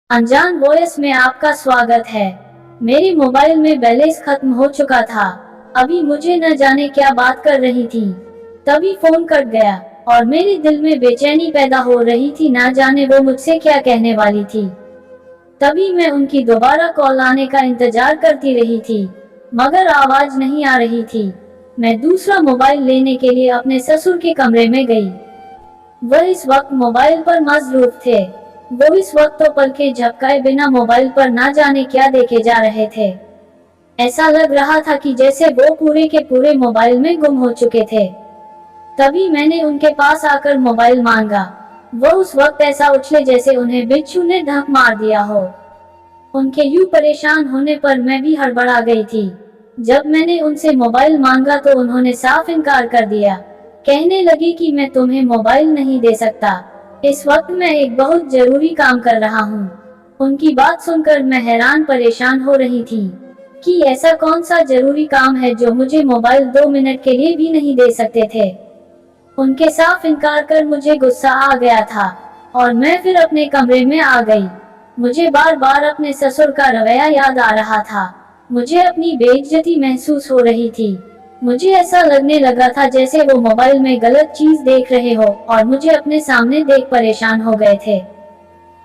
अनजान वॉइस में आपका स्वागत है। मेरे मोबाइल में बैलेंस खत्म हो चुका था। अभी मुझे न जाने क्या बात कर रही थी, तभी फोन कट गया और मेरे दिल में बेचैनी पैदा हो रही थी, ना जाने वो मुझसे क्या कहने वाली थी। तभी मैं उनकी दोबारा कॉल आने का इंतजार करती रही थी, मगर आवाज नहीं आ रही थी। मैं दूसरा मोबाइल लेने के लिए अपने ससुर के कमरे में गई। वह इस वक्त मोबाइल पर मसरूफ थे। वो इस वक्त तो पलकें झपकाए बिना मोबाइल पर ना जाने क्या देखे जा रहे थे। ऐसा लग रहा था कि जैसे वो पूरे के पूरे मोबाइल में गुम हो चुके थे। तभी मैंने उनके पास आकर मोबाइल मांगा। वो उस वक्त ऐसा उछले जैसे उन्हें बिच्छू ने धक्का मार दिया हो। उनके यूं परेशान होने पर मैं भी हड़बड़ा गई थी। जब मैंने उनसे मोबाइल मांगा तो उन्होंने साफ इनकार कर दिया। कहने लगी कि मैं तुम्हें मोबाइल नहीं दे सकता, इस वक्त मैं एक बहुत जरूरी काम कर रहा हूँ। उनकी बात सुनकर मैं हैरान परेशान हो रही थी कि ऐसा कौन सा जरूरी काम है जो मुझे मोबाइल 2 मिनट के लिए भी नहीं दे सकते थे। उनके साफ इनकार कर मुझे गुस्सा आ गया था और मैं फिर अपने कमरे में आ गई। मुझे बार बार अपने ससुर का रवैया याद आ रहा था। मुझे अपनी बेइज्जती महसूस हो रही थी। मुझे ऐसा लगने लगा था जैसे वो मोबाइल में गलत चीज देख रहे हो और मुझे अपने सामने देख परेशान हो गए थे।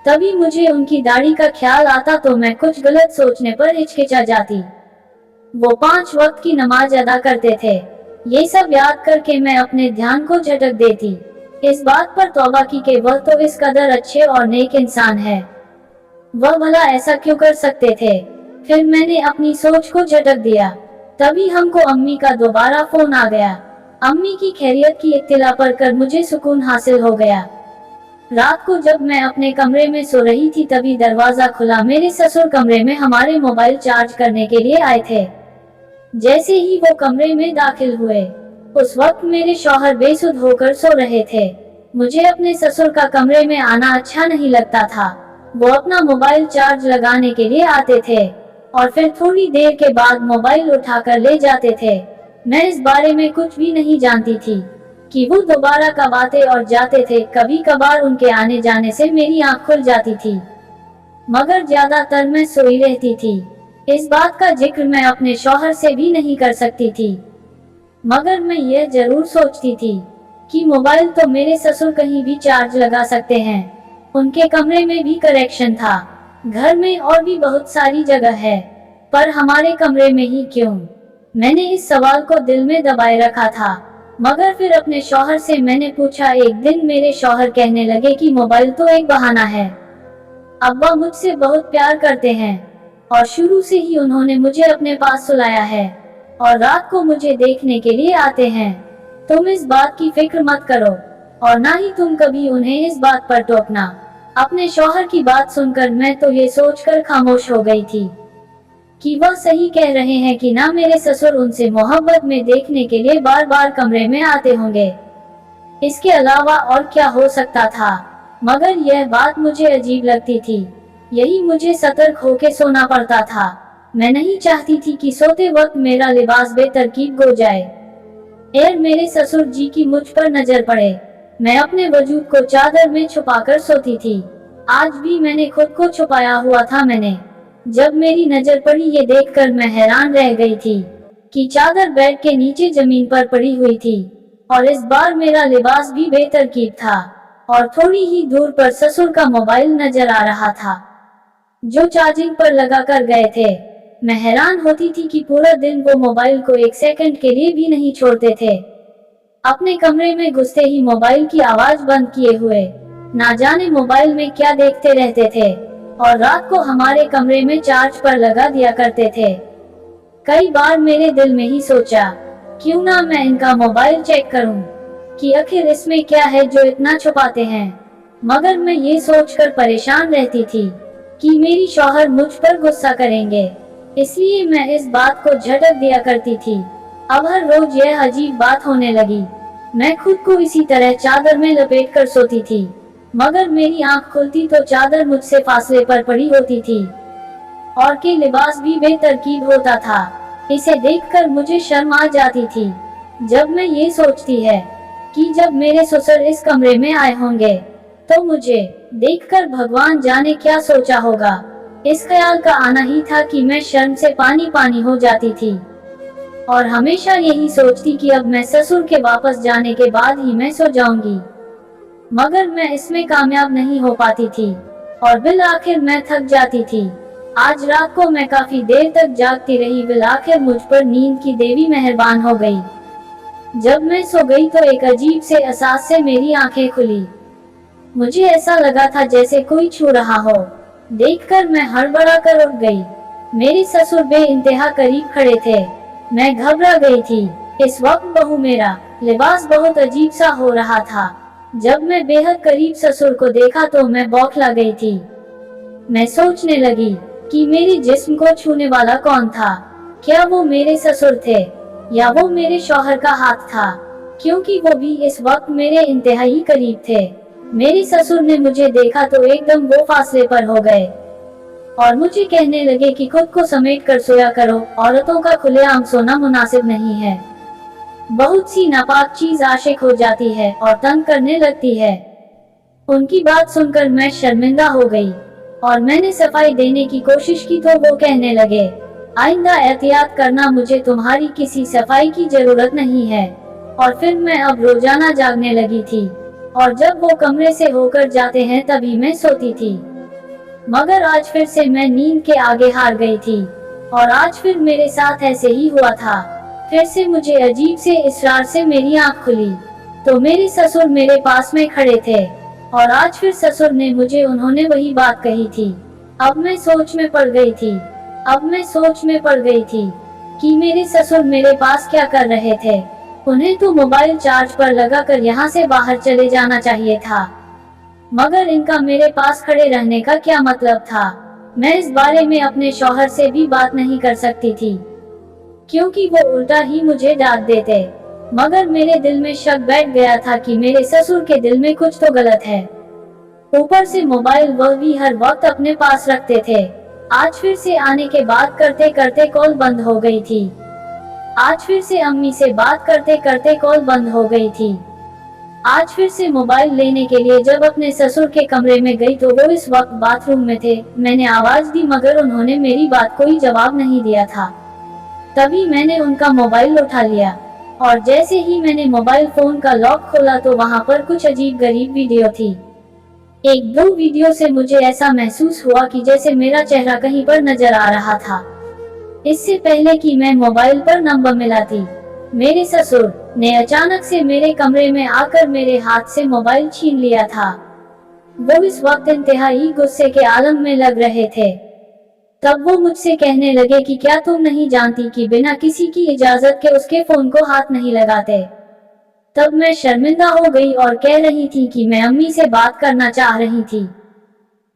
तभी मुझे उनकी दाढ़ी का ख्याल आता तो मैं कुछ गलत सोचने पर हिचकिचा जाती। वो 5 वक्त की नमाज अदा करते थे। ये सब याद करके मैं अपने ध्यान को झटक देती। इस बात पर तौबा की कि वह तो इस कदर अच्छे और नेक इंसान है, वह भला ऐसा क्यों कर सकते थे। फिर मैंने अपनी सोच को झटक दिया। तभी हमको अम्मी का दोबारा फोन आ गया। अम्मी की खैरियत की इत्तिला पर कर मुझे सुकून हासिल हो गया। रात को जब मैं अपने कमरे में सो रही थी तभी दरवाजा खुला। मेरे ससुर कमरे में हमारे मोबाइल चार्ज करने के लिए आए थे। जैसे ही वो कमरे में दाखिल हुए, उस वक्त मेरे शौहर बेसुध होकर सो रहे थे। मुझे अपने ससुर का कमरे में आना अच्छा नहीं लगता था। वो अपना मोबाइल चार्ज लगाने के लिए आते थे और फिर थोड़ी देर के बाद मोबाइल उठाकर ले जाते थे। मैं इस बारे में कुछ भी नहीं जानती थी कि वो दोबारा कब आते और जाते थे। कभी कभार उनके आने जाने से मेरी आंख खुल जाती थी, मगर ज्यादातर मैं सोई रहती थी। इस बात का जिक्र मैं अपने शौहर से भी नहीं कर सकती थी, मगर मैं यह जरूर सोचती थी कि मोबाइल तो मेरे ससुर कहीं भी चार्ज लगा सकते हैं। उनके कमरे में भी कनेक्शन था, घर में और भी बहुत सारी जगह है, पर हमारे कमरे में ही क्यों? मैंने इस सवाल को दिल में दबाए रखा था, मगर फिर अपने शौहर से मैंने पूछा। एक दिन मेरे शौहर कहने लगे कि मोबाइल तो एक बहाना है। अब्बा मुझसे बहुत प्यार करते हैं और शुरू से ही उन्होंने मुझे अपने पास सुलाया है और रात को मुझे देखने के लिए आते हैं। तुम इस बात की फिक्र मत करो और ना ही तुम कभी उन्हें इस बात पर टोकना। अपने शौहर की बात सुनकर मैं तो ये सोचकर खामोश हो गई थी कि वह सही कह रहे हैं कि ना मेरे ससुर उनसे मोहब्बत में देखने के लिए बार बार कमरे में आते होंगे। इसके अलावा और क्या हो सकता था, मगर यह बात मुझे अजीब लगती थी। यही मुझे सतर्क होके सोना पड़ता था। मैं नहीं चाहती थी कि सोते वक्त मेरा लिबास बेतरकीब हो जाए और मेरे ससुर जी की मुझ पर नजर पड़े। मैं अपने वजूद को चादर में छुपाकर सोती थी। आज भी मैंने खुद को छुपाया हुआ था। मैंने जब मेरी नजर पड़ी ये देखकर मैं हैरान रह गई थी कि चादर बेड के नीचे जमीन पर पड़ी हुई थी और इस बार मेरा लिबास भी बेतरकीब था और थोड़ी ही दूर पर ससुर का मोबाइल नजर आ रहा था जो चार्जिंग पर लगा कर गए थे। मैं हैरान होती थी कि पूरा दिन वो मोबाइल को 1 सेकंड के लिए भी नहीं छोड़ते थे। अपने कमरे में घुसते ही मोबाइल की आवाज बंद किए हुए ना जाने मोबाइल में क्या देखते रहते थे और रात को हमारे कमरे में चार्ज पर लगा दिया करते थे। कई बार मेरे दिल में ही सोचा क्यों ना मैं इनका मोबाइल चेक करूं कि आखिर इसमें क्या है जो इतना छुपाते हैं, मगर मैं ये सोचकर परेशान रहती थी कि मेरी शौहर मुझ पर गुस्सा करेंगे, इसलिए मैं इस बात को झटक दिया करती थी। अब हर रोज यह अजीब बात होने लगी। मैं खुद को इसी तरह चादर में लपेट कर सोती थी, मगर मेरी आंख खुलती तो चादर मुझसे फासले पर पड़ी होती थी और के लिबास भी बेतरकीब होता था। इसे देखकर मुझे शर्म आ जाती थी जब मैं ये सोचती है कि जब मेरे ससुर इस कमरे में आए होंगे तो मुझे देखकर भगवान जाने क्या सोचा होगा। इस ख्याल का आना ही था कि मैं शर्म से पानी पानी हो जाती थी और हमेशा यही सोचती कि अब मैं ससुर के वापस जाने के बाद ही मैं सो जाऊंगी। मगर मैं इसमें कामयाब नहीं हो पाती थी और बिल आखिर मैं थक जाती थी। आज रात को मैं काफी देर तक जागती रही। बिल आखिर मुझ पर नींद की देवी मेहरबान हो गई। जब मैं सो गई तो एक अजीब से एहसास से मेरी आंखें खुली। मुझे ऐसा लगा था जैसे कोई छू रहा हो। देखकर मैं हड़बड़ा कर उठ गई। मेरे ससुर बेइंतहा करीब खड़े थे। मैं घबरा गई थी। इस वक्त बहू मेरा लिबास बहुत अजीब सा हो रहा था। जब मैं बेहद करीब ससुर को देखा तो मैं बौखला गई थी। मैं सोचने लगी कि मेरे जिस्म को छूने वाला कौन था। क्या वो मेरे ससुर थे या वो मेरे शौहर का हाथ था, क्योंकि वो भी इस वक्त मेरे इंतहाई करीब थे। मेरे ससुर ने मुझे देखा तो एकदम वो फासले पर हो गए और मुझे कहने लगे कि खुद को समेट कर सोया करो, औरतों का खुलेआम सोना मुनासिब नहीं है। बहुत सी नापाक चीज आशिक हो जाती है और तंग करने लगती है। उनकी बात सुनकर मैं शर्मिंदा हो गई और मैंने सफाई देने की कोशिश की तो वो कहने लगे, आइंदा एहतियात करना, मुझे तुम्हारी किसी सफाई की जरूरत नहीं है। और फिर मैं अब रोजाना जागने लगी थी और जब वो कमरे से होकर जाते हैं तभी मैं सोती थी। मगर आज फिर से मैं नींद के आगे हार गई थी और आज फिर मेरे साथ ऐसे ही हुआ था। फिर से मुझे अजीब से इसरार से मेरी आंख खुली तो मेरे ससुर मेरे पास में खड़े थे और आज फिर ससुर ने मुझे उन्होंने वही बात कही थी। अब मैं सोच में पड़ गई थी कि मेरे ससुर मेरे पास क्या कर रहे थे। उन्हें तो मोबाइल चार्ज पर लगाकर यहाँ से बाहर चले जाना चाहिए था, मगर इनका मेरे पास खड़े रहने का क्या मतलब था। मैं इस बारे में अपने शौहर से भी बात नहीं कर सकती थी क्योंकि वो उल्टा ही मुझे डांट देते। मगर मेरे दिल में शक बैठ गया था कि मेरे ससुर के दिल में कुछ तो गलत है। ऊपर से मोबाइल वह भी हर वक्त अपने पास रखते थे। आज फिर से आने के बाद करते करते कॉल बंद हो गई थी। आज फिर से अम्मी से बात करते करते कॉल बंद हो गई थी। आज फिर से मोबाइल लेने के लिए जब अपने ससुर के कमरे में गई तो वो इस वक्त बाथरूम में थे। मैंने आवाज दी मगर उन्होंने मेरी बात कोई जवाब नहीं दिया था। तभी मैंने उनका मोबाइल उठा लिया और जैसे ही मैंने मोबाइल फोन का लॉक खोला तो वहाँ पर कुछ अजीब गरीब वीडियो थी। एक दो वीडियो से मुझे ऐसा महसूस हुआ कि जैसे मेरा चेहरा कहीं पर नजर आ रहा था। इससे पहले कि मैं मोबाइल पर नंबर मिलाती, मेरे ससुर ने अचानक से मेरे कमरे में आकर मेरे हाथ से मोबाइल छीन लिया था। वो इस वक्त इंतहाई गुस्से के आलम में लग रहे थे। तब वो मुझसे कहने लगे कि क्या तुम नहीं जानती कि बिना किसी की इजाजत के उसके फोन को हाथ नहीं लगाते। तब मैं शर्मिंदा हो गई और कह रही थी कि मैं अम्मी से बात करना चाह रही थी,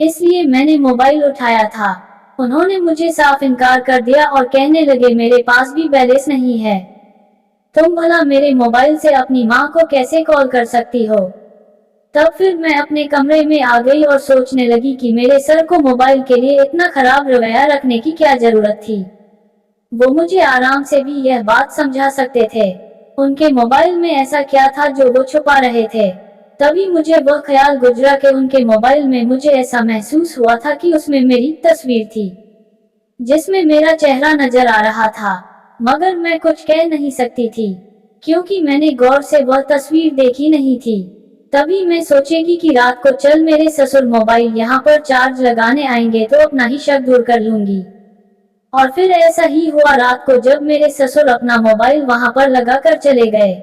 इसलिए मैंने मोबाइल उठाया था। उन्होंने मुझे साफ इनकार कर दिया और कहने लगे मेरे पास भी बैलेंस नहीं है, तुम भला मेरे मोबाइल से अपनी माँ को कैसे कॉल कर सकती हो। तब फिर मैं अपने कमरे में आ गई और सोचने लगी कि मेरे सर को मोबाइल के लिए इतना खराब रवैया रखने की क्या जरूरत थी। वो मुझे आराम से भी यह बात समझा सकते थे। उनके मोबाइल में ऐसा क्या था जो वो छुपा रहे थे। तभी मुझे वह ख्याल गुजरा कि उनके मोबाइल में मुझे ऐसा महसूस हुआ था कि उसमें मेरी तस्वीर थी जिसमें मेरा चेहरा नजर आ रहा था, मगर मैं कुछ कह नहीं सकती थी क्योंकि मैंने गौर से वह तस्वीर देखी नहीं थी। तभी मैं सोचेगी कि रात को चल मेरे ससुर मोबाइल यहाँ पर चार्ज लगाने आएंगे तो अपना ही शक दूर कर लूंगी। और फिर ऐसा ही हुआ। रात को जब मेरे ससुर अपना मोबाइल वहाँ पर लगा कर चले गए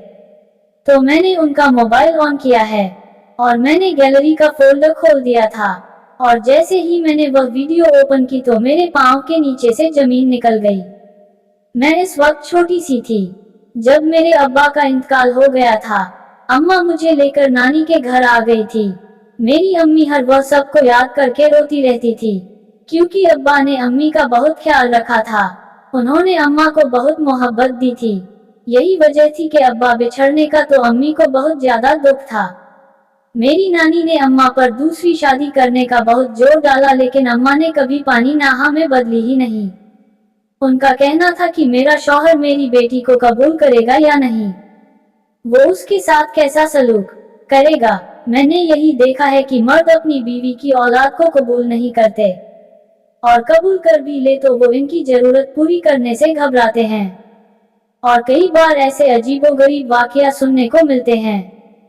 तो मैंने उनका मोबाइल ऑन किया है और मैंने गैलरी का फोल्डर खोल दिया था और जैसे ही मैंने वह वीडियो ओपन की तो मेरे पाँव के नीचे से जमीन निकल गई। मैं इस वक्त छोटी सी थी जब मेरे अब्बा का इंतकाल हो गया था। अम्मा मुझे लेकर नानी के घर आ गई थी। मेरी अम्मी हर वह सबको याद करके रोती रहती थी क्योंकि अब्बा ने अम्मी का बहुत ख्याल रखा था। उन्होंने अम्मा को बहुत मोहब्बत दी थी। यही वजह थी कि अब्बा बिछड़ने का तो अम्मी को बहुत ज्यादा दुख था। मेरी नानी ने अम्मा पर दूसरी शादी करने का बहुत जोर डाला लेकिन अम्मा ने कभी पानी नाहा में बदली ही नहीं। उनका कहना था कि मेरा शौहर मेरी बेटी को कबूल करेगा या नहीं, वो उसके साथ कैसा सलूक करेगा मैंने यही देखा है कि मर्द अपनी बीवी की औलाद को कबूल नहीं करते, और कबूल कर भी ले तो वो इनकी जरूरत पूरी करने से घबराते हैं। और कई बार ऐसे अजीबोगरीब वाकया सुनने को मिलते हैं,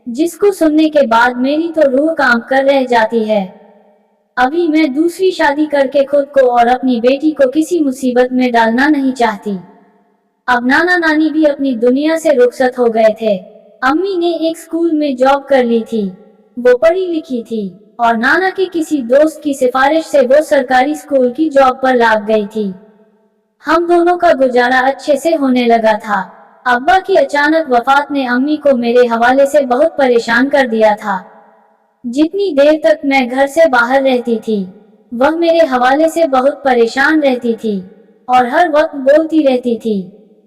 जिसको सुनने के बाद मेरी तो रूह कांप कर रह जाती है। अभी मैं दूसरी शादी करके खुद को और अपनी बेटी को किसी मुसीबत में डालना नहीं चाहती। अब नाना नानी भी अपनी दुनिया से रुखसत हो गए थे। अम्मी ने एक स्कूल में जॉब कर ली थी, वो पढ़ी लिखी थी, और नाना के किसी दोस्त की सिफारिश से वो सरकारी स्कूल की जॉब पर लग गई थी। हम दोनों का गुजारा अच्छे से होने लगा था। अब्बा की अचानक वफात ने अम्मी को मेरे हवाले से बहुत परेशान कर दिया था। जितनी देर तक मैं घर से बाहर रहती थी, वह मेरे हवाले से बहुत परेशान रहती थी और हर वक्त बोलती रहती थी,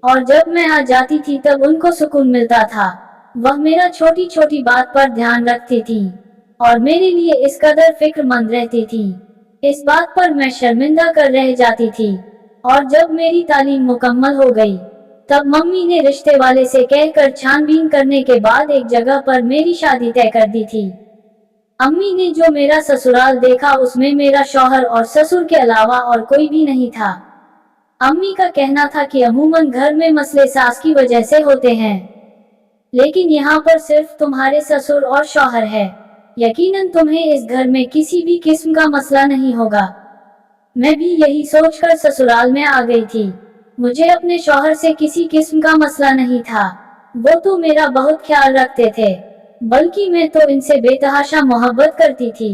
और जब मैं आ जाती थी तब उनको सुकून मिलता था। वह मेरा छोटी छोटी बात पर ध्यान रखती थी और मेरे लिए इस कदर फिक्रमंद रहती थी। इस बात पर मैं शर्मिंदा कर रह जाती थी। और जब मेरी तालीम मुकम्मल हो गई, तब मम्मी ने रिश्ते वाले से कहकर छानबीन करने के बाद एक जगह पर मेरी शादी तय कर दी थी। अम्मी ने जो मेरा ससुराल देखा उसमें मेरा शौहर और ससुर के अलावा और कोई भी नहीं था। अम्मी का कहना था कि अमूमन घर में मसले सास की वजह से होते हैं, लेकिन यहाँ पर सिर्फ तुम्हारे ससुर और शौहर है। यकीनन तुम्हें इस घर में किसी भी किस्म का मसला नहीं होगा। मैं भी यही सोचकर ससुराल में आ गई थी। मुझे अपने शौहर से किसी किस्म का मसला नहीं था। वो तो मेरा बहुत ख्याल रखते थे, बल्कि मैं तो इनसे बेतहाशा मोहब्बत करती थी।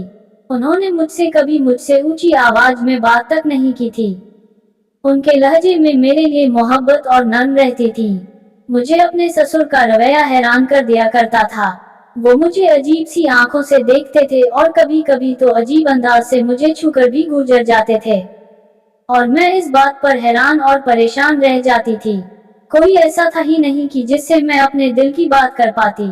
उन्होंने मुझसे ऊंची आवाज में बात तक नहीं की थी। उनके लहजे में मेरे लिए मोहब्बत और नर्म रहती थी। मुझे अपने ससुर का रवैया हैरान कर दिया करता था। वो मुझे अजीब सी आंखों से देखते थे और कभी कभी तो अजीब अंदाज से मुझे छूकर भी गुजर जाते थे, और मैं इस बात पर हैरान और परेशान रह जाती थी। कोई ऐसा था ही नहीं कि जिससे मैं अपने दिल की बात कर पाती।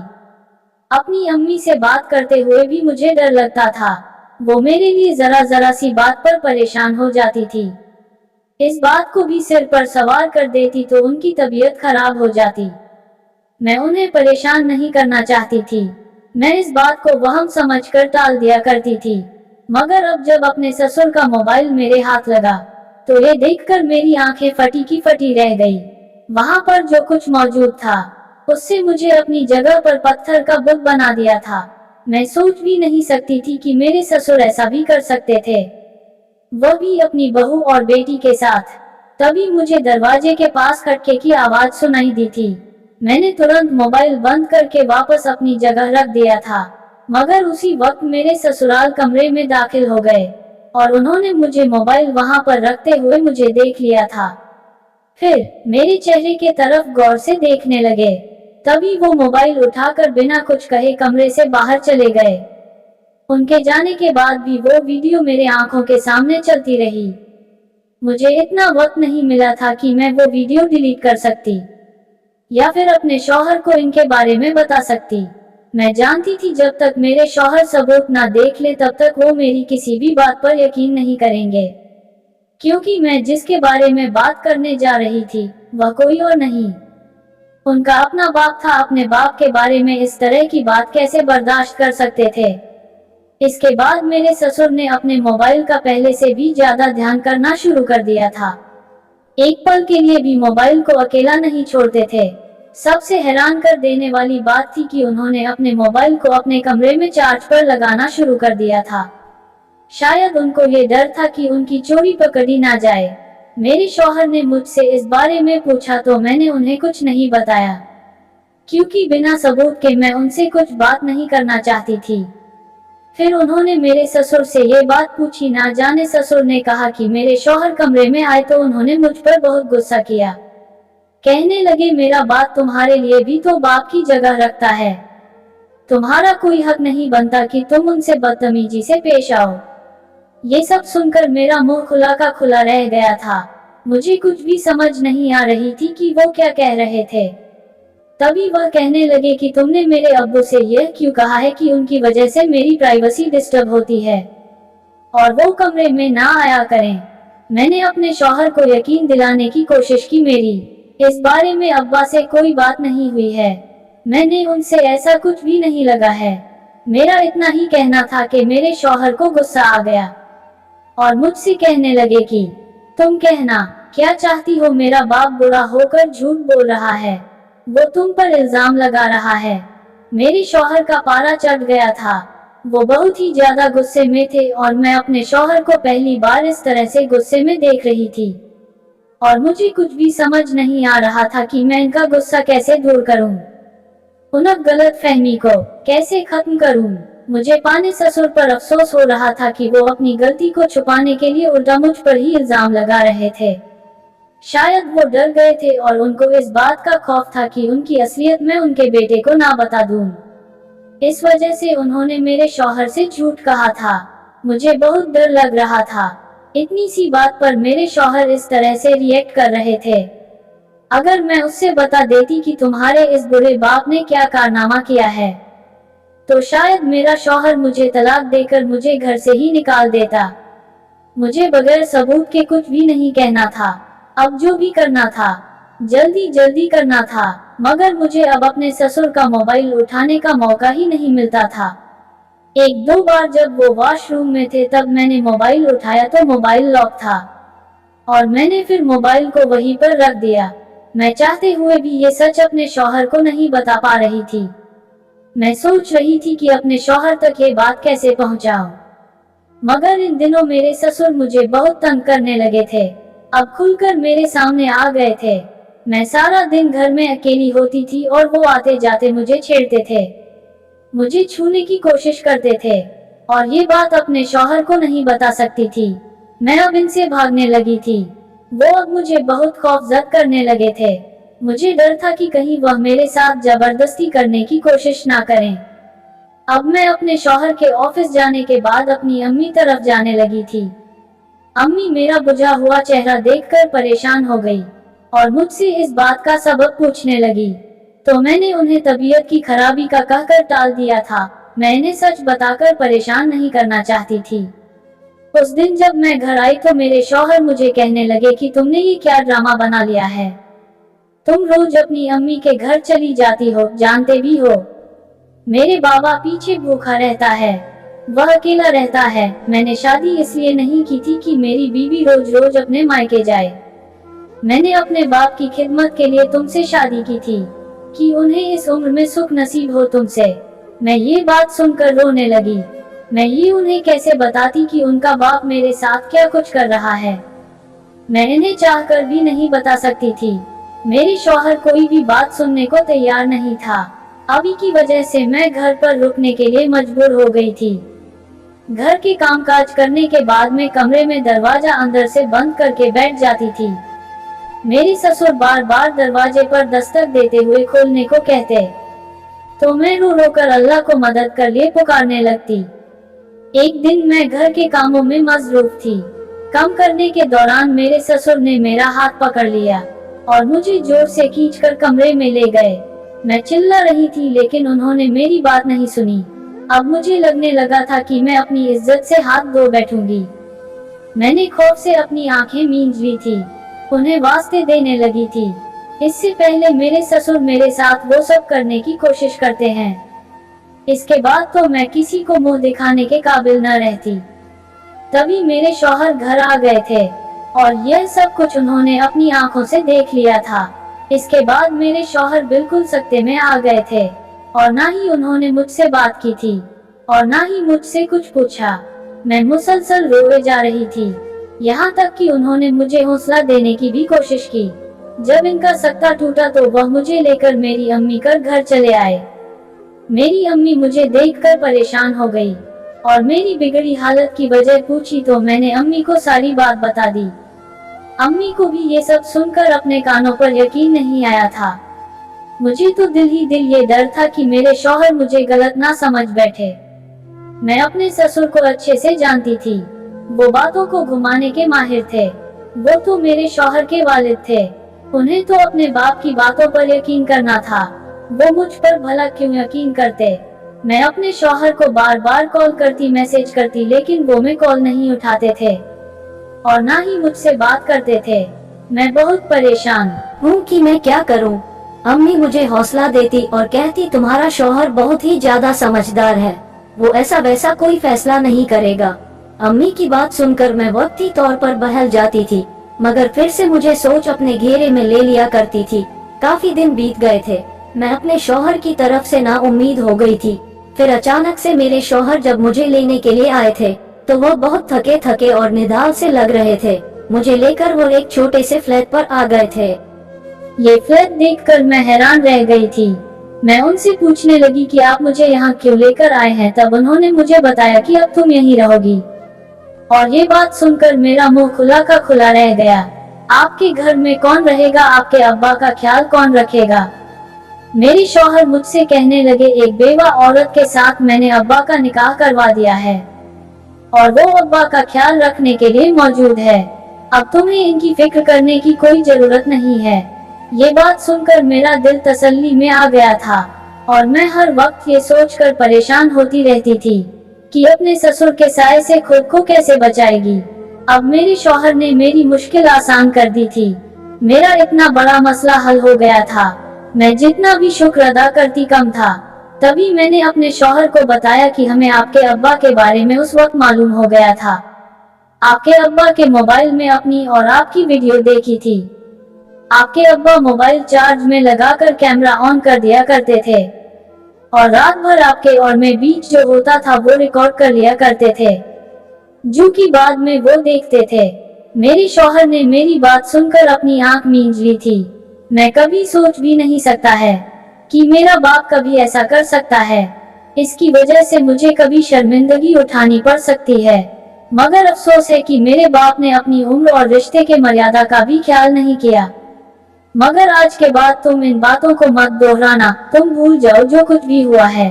अपनी अम्मी से बात करते हुए भी मुझे डर लगता था। वो मेरे लिए जरा जरा सी बात पर परेशान हो जाती थी। इस बात को भी सिर पर सवार कर देती तो उनकी तबीयत खराब हो जाती। मैं उन्हें परेशान नहीं करना चाहती थी। मैं इस बात को वहम समझकर टाल दिया करती थी। मगर अब जब अपने ससुर का मोबाइल मेरे हाथ लगा, तो ये देखकर मेरी आंखें फटी की फटी रह गई। वहां पर जो कुछ मौजूद था, उससे मुझे अपनी जगह पर पत्थर का बुत बना दिया था। मैं सोच भी नहीं सकती थी कि मेरे ससुर ऐसा भी कर सकते थे, वह भी अपनी बहू और बेटी के साथ। तभी मुझे दरवाजे के पास खटके की आवाज सुनाई दी थी। मैंने तुरंत मोबाइल बंद करके वापस अपनी जगह रख दिया था, मगर उसी वक्त मेरे ससुराल कमरे में दाखिल हो गए और उन्होंने मुझे मोबाइल वहां पर रखते हुए मुझे देख लिया था। फिर मेरे चेहरे के तरफ गौर से देखने लगे। तभी वो मोबाइल उठाकर बिना कुछ कहे कमरे से बाहर चले गए। उनके जाने के बाद भी वो वीडियो मेरे आंखों के सामने चलती रही। मुझे इतना वक्त नहीं मिला था कि मैं वो वीडियो डिलीट कर सकती या फिर अपने शौहर को इनके बारे में बता सकती। मैं जानती थी जब तक मेरे शौहर सबूत ना देख ले तब तक वो मेरी किसी भी बात पर यकीन नहीं करेंगे, क्योंकि मैं जिसके बारे में बात करने जा रही थी वह कोई और नहीं, उनका अपना बाप था। अपने बाप के बारे में इस तरह की बात कैसे बर्दाश्त कर सकते थे। इसके बाद मेरे ससुर ने अपने मोबाइल का पहले से भी ज्यादा ध्यान करना शुरू कर दिया था। एक पल के लिए भी मोबाइल को अकेला नहीं छोड़ते थे। सबसे हैरान कर देने वाली बात थी कि उन्होंने अपने मोबाइल को अपने कमरे में चार्ज पर लगाना शुरू कर दिया था। शायद उनको ये डर था कि उनकी चोरी पकड़ी ना जाए। मेरे शौहर ने मुझसे इस बारे में पूछा तो मैंने उन्हें कुछ नहीं बताया, क्योंकि बिना सबूत के मैं उनसे कुछ बात नहीं करना चाहती थी। फिर उन्होंने मेरे ससुर से ये बात पूछी। ना जाने ससुर ने कहा कि मेरे शौहर कमरे में आए तो उन्होंने मुझ पर बहुत गुस्सा किया। कहने लगे, मेरा बाप तुम्हारे लिए भी तो बाप की जगह रखता है, तुम्हारा कोई हक नहीं बनता कि तुम उनसे बदतमीजी से पेश आओ। ये सब सुनकर मेरा मुंह खुला का खुला रह गया था। मुझे कुछ भी समझ नहीं आ रही थी कि वो क्या कह रहे थे। तभी वह कहने लगे कि तुमने मेरे अब्बू से यह क्यों कहा है कि उनकी वजह से मेरी प्राइवेसी डिस्टर्ब होती है और वो कमरे में ना आया करें। मैंने अपने शौहर को यकीन दिलाने की कोशिश की, मेरी इस बारे में अब्बा से कोई बात नहीं हुई है, मैंने उनसे ऐसा कुछ भी नहीं लगा है। मेरा इतना ही कहना था कि मेरे शौहर को गुस्सा आ गया और मुझसे कहने लगे कि तुम कहना क्या चाहती हो, मेरा बाप बुरा होकर झूठ बोल रहा है, वो तुम पर इल्जाम लगा रहा है। मेरे शौहर का पारा चढ़ गया था, वो बहुत ही ज्यादा गुस्से में थे और मैं अपने शौहर को पहली बार इस तरह से गुस्से में देख रही थी और मुझे कुछ भी समझ नहीं आ रहा था कि मैं इनका गुस्सा कैसे दूर करूं, उन गलत फहमी को कैसे खत्म करूं। मुझे पाने ससुर पर अफसोस हो रहा था कि वो अपनी गलती को छुपाने के लिए उल्टा मुझ पर ही इल्जाम लगा रहे थे। शायद वो डर गए थे और उनको इस बात का खौफ था कि उनकी असलियत मैं उनके बेटे को ना बता दूं। इस वजह से उन्होंने मेरे शौहर से झूठ कहा था। मुझे बहुत डर लग रहा था, इतनी सी बात पर मेरे शौहर इस तरह से रिएक्ट कर रहे थे। अगर मैं उससे बता देती कि तुम्हारे इस बुरे बाप ने क्या कारनामा किया है, तो शायद मेरा शौहर मुझे तलाक देकर मुझे घर से ही निकाल देता। मुझे बगैर सबूत के कुछ भी नहीं कहना था। अब जो भी करना था जल्दी जल्दी करना था, मगर मुझे अब अपने ससुर का मोबाइल उठाने का मौका ही नहीं मिलता था। एक दो बार जब वो वॉशरूम में थे तब मैंने मोबाइल उठाया तो मोबाइल लॉक था और मैंने फिर मोबाइल को वहीं पर रख दिया। मैं चाहते हुए भी ये सच अपने शौहर को नहीं बता पा रही थी। मैं सोच रही थी कि अपने शौहर तक ये बात कैसे पहुंचाऊं, मगर इन दिनों मेरे ससुर मुझे बहुत तंग करने लगे थे। अब खुलकर मेरे सामने आ गए थे। मैं सारा दिन घर में अकेली होती थी और वो आते जाते मुझे छेड़ते थे, मुझे छूने की कोशिश करते थे और ये बात अपने शौहर को नहीं बता सकती थी। मैं अब इनसे भागने लगी थी। वो अब मुझे बहुत खौफजद करने लगे थे। मुझे डर था कि कहीं वह मेरे साथ जबरदस्ती करने की कोशिश ना करें। अब मैं अपने शौहर के ऑफिस जाने के बाद अपनी अम्मी तरफ जाने लगी थी। अम्मी मेरा बुझा हुआ चेहरा देखकर परेशान हो गई और मुझसे इस बात का सबब पूछने लगी, तो मैंने उन्हें तबीयत की खराबी का कहकर टाल दिया था। मैं इन्हें सच बताकर परेशान नहीं करना चाहती थी। उस दिन जब मैं घर आई तो मेरे शौहर मुझे कहने लगे कि तुमने ये क्या ड्रामा बना लिया है, तुम रोज अपनी अम्मी के घर चली जाती हो, जानते भी हो मेरे बाबा पीछे भूखा रहता है, वह अकेला रहता है। मैंने शादी इसलिए नहीं की थी कि मेरी बीवी रोज रोज अपने मायके जाए। मैंने अपने बाप की खिदमत के लिए तुमसे शादी की थी कि उन्हें इस उम्र में सुख नसीब हो तुमसे। मैं ये बात सुनकर रोने लगी। मैं ये उन्हें कैसे बताती कि उनका बाप मेरे साथ क्या कुछ कर रहा है। मैं इन्हें चाहकर भी नहीं बता सकती थी। मेरे शौहर कोई भी बात सुनने को तैयार नहीं था। अभी की वजह से मैं घर पर रुकने के लिए मजबूर हो गई थी। घर के कामकाज करने के बाद मैं कमरे में दरवाजा अंदर से बंद करके बैठ जाती थी। मेरे ससुर बार बार दरवाजे पर दस्तक देते हुए खोलने को कहते, तो मैं रो रो कर अल्लाह को मदद कर लिए पुकारने लगती। एक दिन मैं घर के कामों में मसरूफ थी। काम करने के दौरान मेरे ससुर ने मेरा हाथ पकड़ लिया और मुझे जोर से खींचकर कमरे में ले गए। मैं चिल्ला रही थी लेकिन उन्होंने मेरी बात नहीं सुनी। अब मुझे लगने लगा था कि मैं अपनी इज्जत से हाथ धो बैठूंगी। मैंने खौफ से अपनी आंखें मींज ली थी, उन्हें वास्ते देने लगी थी। इससे पहले मेरे ससुर मेरे साथ वो सब करने की कोशिश करते हैं। इसके बाद तो मैं किसी को मुंह दिखाने के काबिल न रहती। तभी मेरे शौहर घर आ गए थे और यह सब कुछ उन्होंने अपनी आंखों से देख लिया था। इसके बाद मेरे शौहर बिल्कुल सख्ते में आ गए थे और ना ही उन्होंने मुझसे बात की थी और ना ही मुझसे कुछ पूछा। मैं मुसलसल रोए जा रही थी, यहाँ तक कि उन्होंने मुझे हौसला देने की भी कोशिश की। जब इनका सख्ता टूटा तो वह मुझे लेकर मेरी अम्मी कर घर चले आए। मेरी अम्मी मुझे देखकर परेशान हो गई और मेरी बिगड़ी हालत की वजह पूछी तो मैंने अम्मी को सारी बात बता दी। अम्मी को भी ये सब सुनकर अपने कानों पर यकीन नहीं आया था। मुझे तो दिल ही दिल ये डर था कि मेरे शौहर मुझे गलत ना समझ बैठे। मैं अपने ससुर को अच्छे से जानती थी, वो बातों को घुमाने के माहिर थे। वो तो मेरे शौहर के वालिद थे, उन्हें तो अपने बाप की बातों पर यकीन करना था। वो मुझ पर भला क्यों यकीन करते। मैं अपने शौहर को बार बार कॉल करती, मैसेज करती, लेकिन वो मैं कॉल नहीं उठाते थे और ना ही मुझसे बात करते थे। मैं बहुत परेशान हूँ कि मैं क्या करूँ। अम्मी मुझे हौसला देती और कहती तुम्हारा शौहर बहुत ही ज्यादा समझदार है, वो ऐसा वैसा कोई फैसला नहीं करेगा। अम्मी की बात सुनकर मैं वक्ती तौर पर बहल जाती थी, मगर फिर से मुझे सोच अपने घेरे में ले लिया करती थी। काफी दिन बीत गए थे, मैं अपने शौहर की तरफ से ना उम्मीद हो गई थी। फिर अचानक से मेरे शौहर जब मुझे लेने के लिए आए थे तो वो बहुत थके थके और निढाल से लग रहे थे। मुझे लेकर वो एक छोटे से फ्लैट पर आ गए थे। ये फ्लैट देखकर मैं हैरान रह गई थी। मैं उनसे पूछने लगी कि आप मुझे यहाँ क्यों लेकर आए हैं। तब उन्होंने मुझे बताया कि अब तुम यहीं रहोगी। और ये बात सुनकर मेरा मुंह खुला का खुला रह गया। आपके घर में कौन रहेगा? आपके अब्बा का ख्याल कौन रखेगा? मेरे शौहर मुझसे कहने लगे, एक बेवा औरत के साथ मैंने अब्बा का निकाह करवा दिया है और वो अब्बा का ख्याल रखने के लिए मौजूद है। अब तुम्हें इनकी फिक्र करने की कोई जरूरत नहीं है। ये बात सुनकर मेरा दिल तसल्ली में आ गया था और मैं हर वक्त ये सोचकर परेशान होती रहती थी कि अपने ससुर के साए से खुद को कैसे बचाएगी। अब मेरे शौहर ने मेरी मुश्किल आसान कर दी थी। मेरा इतना बड़ा मसला हल हो गया था। मैं जितना भी शुक्र अदा करती कम था। तभी मैंने अपने शौहर को बताया कि हमें आपके अब्बा के बारे में उस वक्त मालूम हो गया था। आपके अब्बा के मोबाइल में अपनी और आपकी वीडियो देखी थी। आपके अब्बा मोबाइल चार्ज में लगाकर कैमरा ऑन कर दिया करते थे और रात भर आपके और मैं बीच जो होता था वो रिकॉर्ड कर लिया करते थे, जो कि बाद में वो देखते थे। मेरे शौहर ने मेरी बात सुनकर अपनी आंख मींच ली थी। मैं कभी सोच भी नहीं सकता है कि मेरा बाप कभी ऐसा कर सकता है। इसकी वजह से मुझे कभी शर्मिंदगी उठानी पड़ सकती है, मगर अफसोस है कि मेरे बाप ने अपनी उम्र और रिश्ते के मर्यादा का भी ख्याल नहीं किया। मगर आज के बाद तुम इन बातों को मत दोहराना। तुम भूल जाओ जो कुछ भी हुआ है।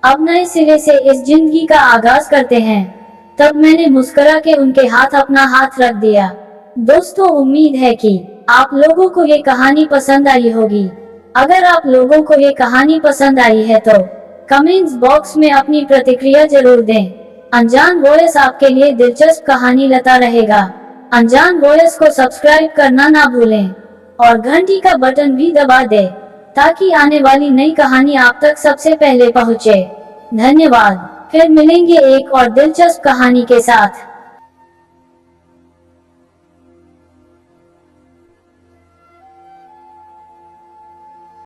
अब नए सिरे से इस जिंदगी का आगाज करते हैं। तब मैंने मुस्कुरा के उनके हाथ अपना हाथ रख दिया। दोस्तों, उम्मीद है कि आप लोगों को ये कहानी पसंद आई होगी। अगर आप लोगों को ये कहानी पसंद आई है तो कमेंट्स बॉक्स में अपनी प्रतिक्रिया जरूर दें। अनजान वॉयस आपके लिए दिलचस्प कहानी लाता रहेगा। अनजान वॉयस को सब्सक्राइब करना ना भूलें और घंटी का बटन भी दबा दें ताकि आने वाली नई कहानी आप तक सबसे पहले पहुंचे। धन्यवाद। फिर मिलेंगे एक और दिलचस्प कहानी के साथ।